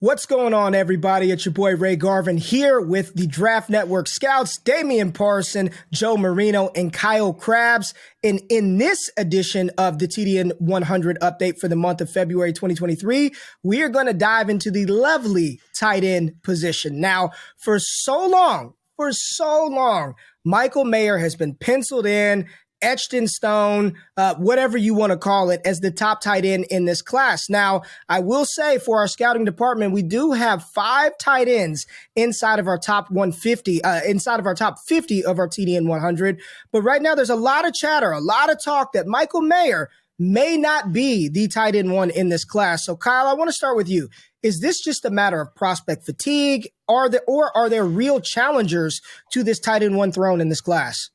What's going on, everybody? It's your boy Ray Garvin here with the Draft Network scouts, Damian Parson, Joe Marino, and Kyle Krabs. And in this edition of the TDN 100 update for the month of February 2023, we are going to dive into the lovely tight end position. Now, for so long, Michael Mayer has been penciled in, etched in stone, whatever you want to call it, as the top tight end in this class. Now, I will say for our scouting department, we do have 5 tight ends inside of our top 150, inside of our top 50 of our TDN 100. But right now, there's a lot of chatter, a lot of talk that Michael Mayer may not be the tight end one in this class. So, Kyle, I want to start with you. Is this just a matter of prospect fatigue, or are there real challengers to this tight end one throne in this class?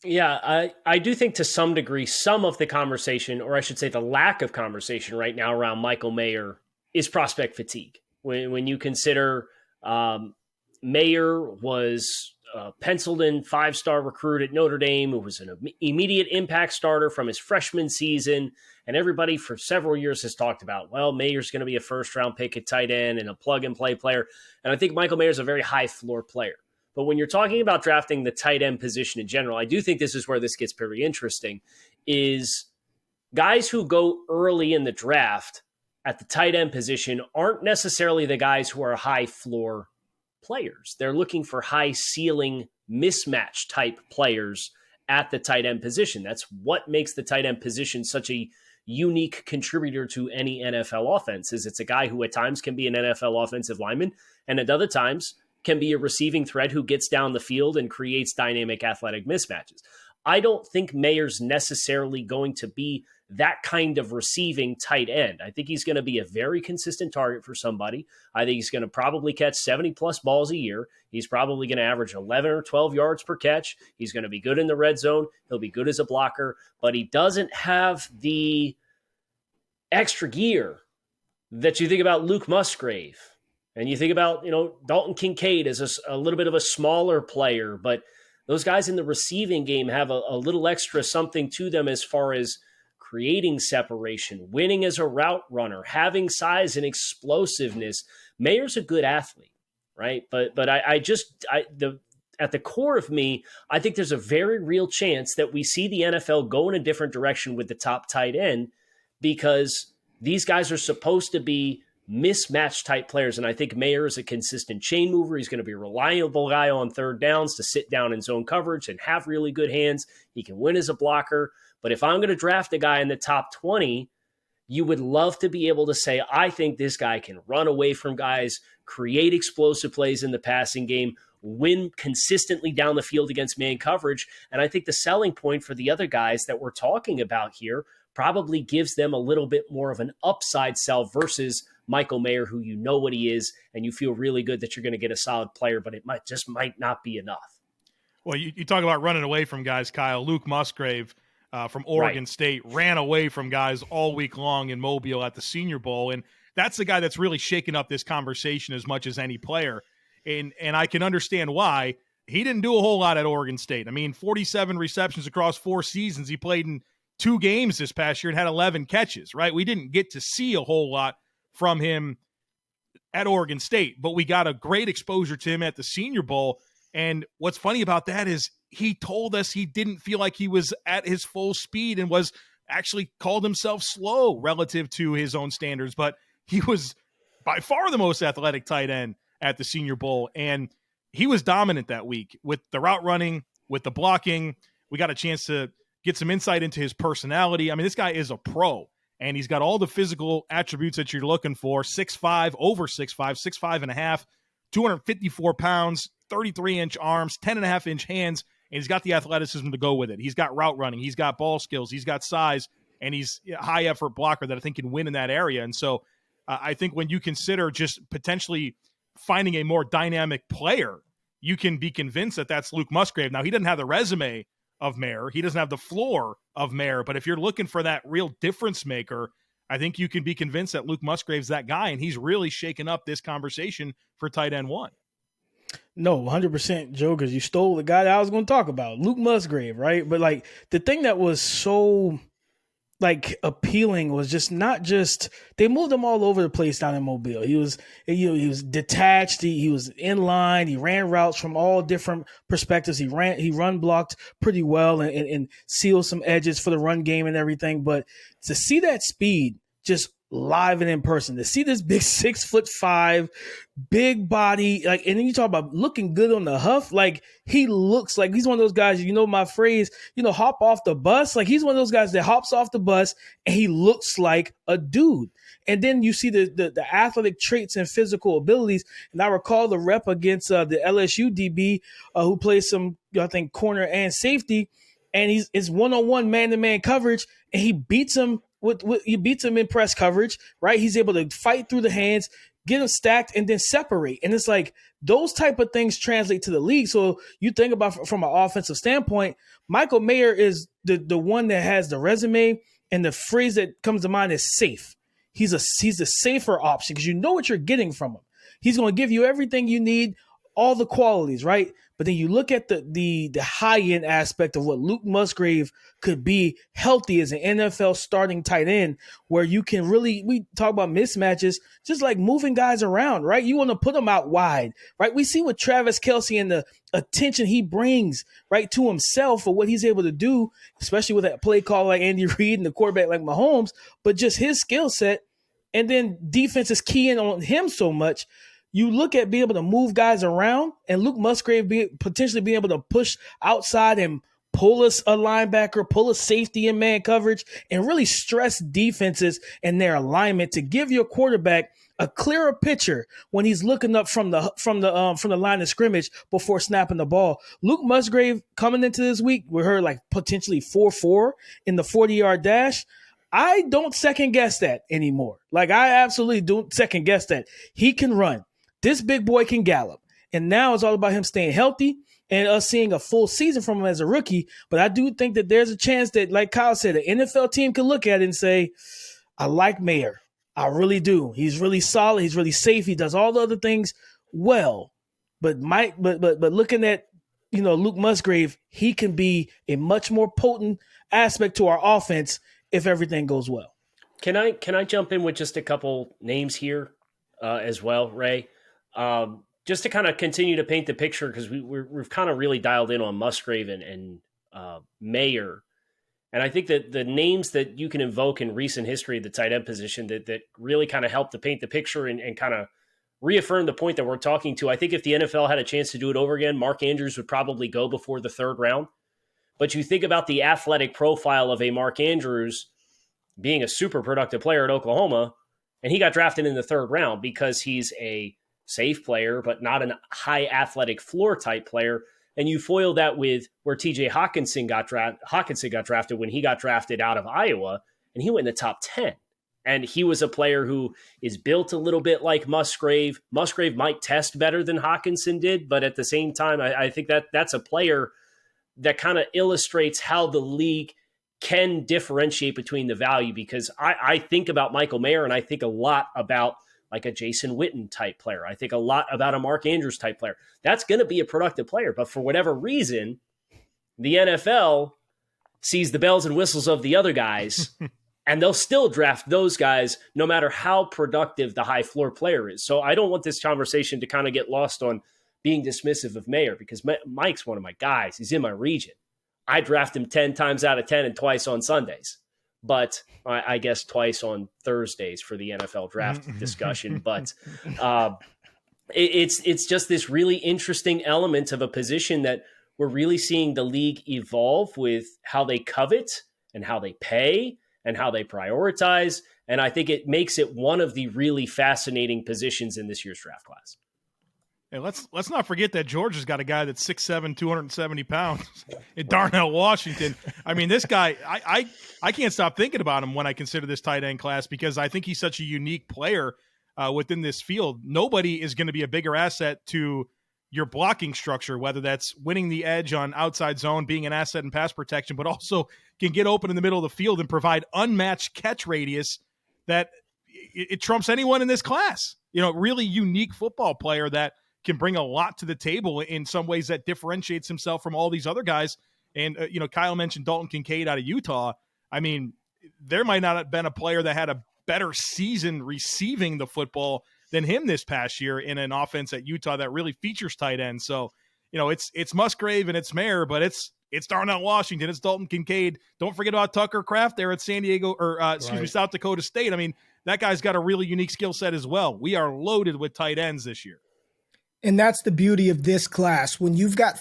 Yeah, I do think to some degree, some of the conversation, or I should say the lack of conversation right now around Michael Mayer is prospect fatigue. When you consider Mayer was penciled in 5-star recruit at Notre Dame, who was an immediate impact starter from his freshman season, and everybody for several years has talked about, well, Mayer's going to be a first-round pick at tight end and a plug-and-play player. And I think Michael Mayer's a very high-floor player. But when you're talking about drafting the tight end position in general, I do think this is where this gets very interesting, is guys who go early in the draft at the tight end position aren't necessarily the guys who are high floor players. They're looking for high ceiling mismatch type players at the tight end position. That's what makes the tight end position such a unique contributor to any NFL offense, is it's a guy who at times can be an NFL offensive lineman, and at other times can be a receiving threat who gets down the field and creates dynamic athletic mismatches. I don't think Mayer's necessarily going to be that kind of receiving tight end. I think he's going to be a very consistent target for somebody. I think he's going to probably catch 70 plus balls a year. He's probably going to average 11 or 12 yards per catch. He's going to be good in the red zone. He'll be good as a blocker, but he doesn't have the extra gear that you think about Luke Musgrave. And you think about, Dalton Kincaid as a little bit of a smaller player, but those guys in the receiving game have a little extra something to them as far as creating separation, winning as a route runner, having size and explosiveness. Mayer's a good athlete, right? But at the core of me, I think there's a very real chance that we see the NFL go in a different direction with the top tight end, because these guys are supposed to be mismatch type players. And I think Mayer is a consistent chain mover. He's going to be a reliable guy on third downs to sit down in zone coverage and have really good hands. He can win as a blocker. But if I'm going to draft a guy in the top 20, you would love to be able to say, I think this guy can run away from guys, create explosive plays in the passing game, win consistently down the field against man coverage. And I think the selling point for the other guys that we're talking about here probably gives them a little bit more of an upside sell versus Michael Mayer, who you know what he is, and you feel really good that you're going to get a solid player, but it might not be enough. Well, you talk about running away from guys, Kyle. Luke Musgrave from Oregon State ran away from guys all week long in Mobile at the Senior Bowl, and that's the guy that's really shaken up this conversation as much as any player. And I can understand why. He didn't do a whole lot at Oregon State. I mean, 47 receptions across 4 seasons. He played in 2 games this past year and had 11 catches, right? We didn't get to see a whole lot from him at Oregon State, but we got a great exposure to him at the Senior Bowl. And what's funny about that is he told us he didn't feel like he was at his full speed and was actually called himself slow relative to his own standards, but he was by far the most athletic tight end at the Senior Bowl. And he was dominant that week with the route running, with the blocking. We got a chance to get some insight into his personality. I mean, this guy is a pro. And he's got all the physical attributes that you're looking for. 6'5", over 6'5", 6'5 and a half, 254 pounds, 33-inch arms, 10.5-inch hands, and he's got the athleticism to go with it. He's got route running. He's got ball skills. He's got size, and he's a high-effort blocker that I think can win in that area. And so I think when you consider just potentially finding a more dynamic player, you can be convinced that that's Luke Musgrave. Now, he doesn't have the resume of Mayer. He doesn't have the floor of Mayer, but if you're looking for that real difference maker, I think you can be convinced that Luke Musgrave's that guy, and he's really shaken up this conversation for tight end one. No, 100%, Joe, because you stole the guy that I was going to talk about, Luke Musgrave, right? But, the thing that was so like appealing was just not just they moved him all over the place down in Mobile. He was detached. He was in line. He ran routes from all different perspectives. He run blocked pretty well and sealed some edges for the run game and everything. But to see that speed just live and in person, to see this big 6'5", big body, like, and then you talk about looking good on the huff, like he looks like he's one of those guys, my phrase, hop off the bus. Like he's one of those guys that hops off the bus and he looks like a dude. And then you see the athletic traits and physical abilities. And I recall the rep against the LSU DB who plays some, I think, corner and safety, and it's one-on-one man-to-man coverage, and he beats him he beats him in press coverage, right? He's able to fight through the hands, get him stacked, and then separate. And it's like those type of things translate to the league. So you think about from an offensive standpoint, Michael Mayer is the one that has the resume, and the phrase that comes to mind is safe. He's a safer option because you know what you're getting from him. He's going to give you everything you need, all the qualities, right? But then you look at the high-end aspect of what Luke Musgrave could be healthy as an NFL starting tight end, where you can really, we talk about mismatches, just like moving guys around, right? You want to put them out wide, right? We see what Travis Kelce and the attention he brings, right, to himself for what he's able to do, especially with that play call like Andy Reid and the quarterback like Mahomes, but just his skill set. And then defense is keying on him so much. You look at being able to move guys around, and Luke Musgrave potentially being able to push outside and pull us a linebacker, pull a safety in man coverage, and really stress defenses and their alignment to give your quarterback a clearer picture when he's looking up from the line of scrimmage before snapping the ball. Luke Musgrave coming into this week, we heard like potentially 4.4 in the 40-yard dash. I don't second guess that anymore. Like I absolutely don't second guess that. He can run. This big boy can gallop. And now it's all about him staying healthy and us seeing a full season from him as a rookie. But I do think that there's a chance that, like Kyle said, an NFL team can look at it and say, I like Mayer. I really do. He's really solid. He's really safe. He does all the other things well. But looking at, Luke Musgrave, he can be a much more potent aspect to our offense if everything goes well. Can I jump in with just a couple names here as well, Ray? Just to kind of continue to paint the picture, because we've kind of really dialed in on Musgrave and Mayer. And I think that the names that you can invoke in recent history of the tight end position that really kind of help to paint the picture and kind of reaffirm the point that we're talking to. I think if the NFL had a chance to do it over again, Mark Andrews would probably go before the third round. But you think about the athletic profile of a Mark Andrews being a super productive player at Oklahoma, and he got drafted in the third round because he's a safe player, but not a high athletic floor type player. And you foil that with where TJ Hawkinson got drafted when he got drafted out of Iowa, and he went in the top 10. And he was a player who is built a little bit like Musgrave. Musgrave might test better than Hawkinson did, but at the same time, I think that's a player that kind of illustrates how the league can differentiate between the value, because I think about Michael Mayer and I think a lot about like a Jason Witten type player. I think a lot about a Mark Andrews type player. That's going to be a productive player. But for whatever reason, the NFL sees the bells and whistles of the other guys and they'll still draft those guys no matter how productive the high floor player is. So I don't want this conversation to kind of get lost on being dismissive of Mayer, because Mike's one of my guys. He's in my region. I draft him 10 times out of 10 and twice on Sundays. But I guess twice on Thursdays for the NFL draft discussion. But it's just this really interesting element of a position that we're really seeing the league evolve with how they covet and how they pay and how they prioritize. And I think it makes it one of the really fascinating positions in this year's draft class. Hey, let's not forget that Georgia's got a guy that's 6'7", 270 pounds, Darnell Washington. I mean, this guy, I can't stop thinking about him when I consider this tight end class, because I think he's such a unique player within this field. Nobody is going to be a bigger asset to your blocking structure, whether that's winning the edge on outside zone, being an asset in pass protection, but also can get open in the middle of the field and provide unmatched catch radius that it trumps anyone in this class. Really unique football player that can bring a lot to the table in some ways that differentiates himself from all these other guys. And, Kyle mentioned Dalton Kincaid out of Utah. I mean, there might not have been a player that had a better season receiving the football than him this past year in an offense at Utah that really features tight ends. So, it's Musgrave and it's Mayer, but it's Darnell Washington, it's Dalton Kincaid. Don't forget about Tucker Kraft there at San Diego, or South Dakota State. I mean, that guy's got a really unique skill set as well. We are loaded with tight ends this year. And that's the beauty of this class. When you've got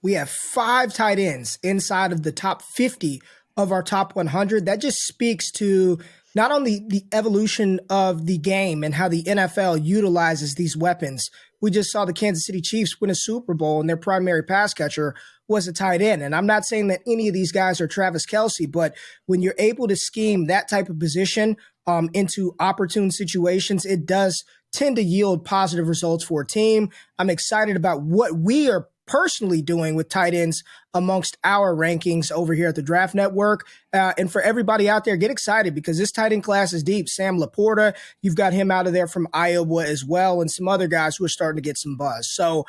we have 5 tight ends inside of the top 50 of our top 100. That just speaks to not only the evolution of the game and how the NFL utilizes these weapons. We just saw the Kansas City Chiefs win a Super Bowl, and their primary pass catcher was a tight end. And I'm not saying that any of these guys are Travis Kelce, but when you're able to scheme that type of position into opportune situations, it does tend to yield positive results for a team. I'm excited about what we are personally doing with tight ends amongst our rankings over here at the Draft Network. And for everybody out there, get excited because this tight end class is deep. Sam Laporta, you've got him out of there from Iowa as well, and some other guys who are starting to get some buzz. So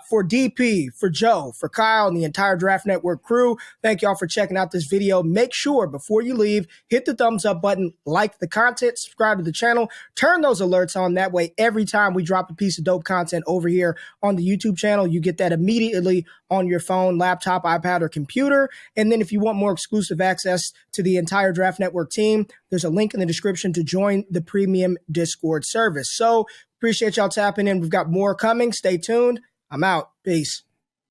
for DP, for Joe, for Kyle, and the entire Draft Network crew, thank y'all for checking out this video. Make sure before you leave, hit the thumbs up button, like the content, subscribe to the channel, turn those alerts on. That way, every time we drop a piece of dope content over here on the YouTube channel, you get that immediately on your phone, laptop, iPad, or computer. And then if you want more exclusive access to the entire Draft Network team, there's a link in the description to join the premium Discord service. So appreciate y'all tapping in. We've got more coming. Stay tuned. I'm out. Peace.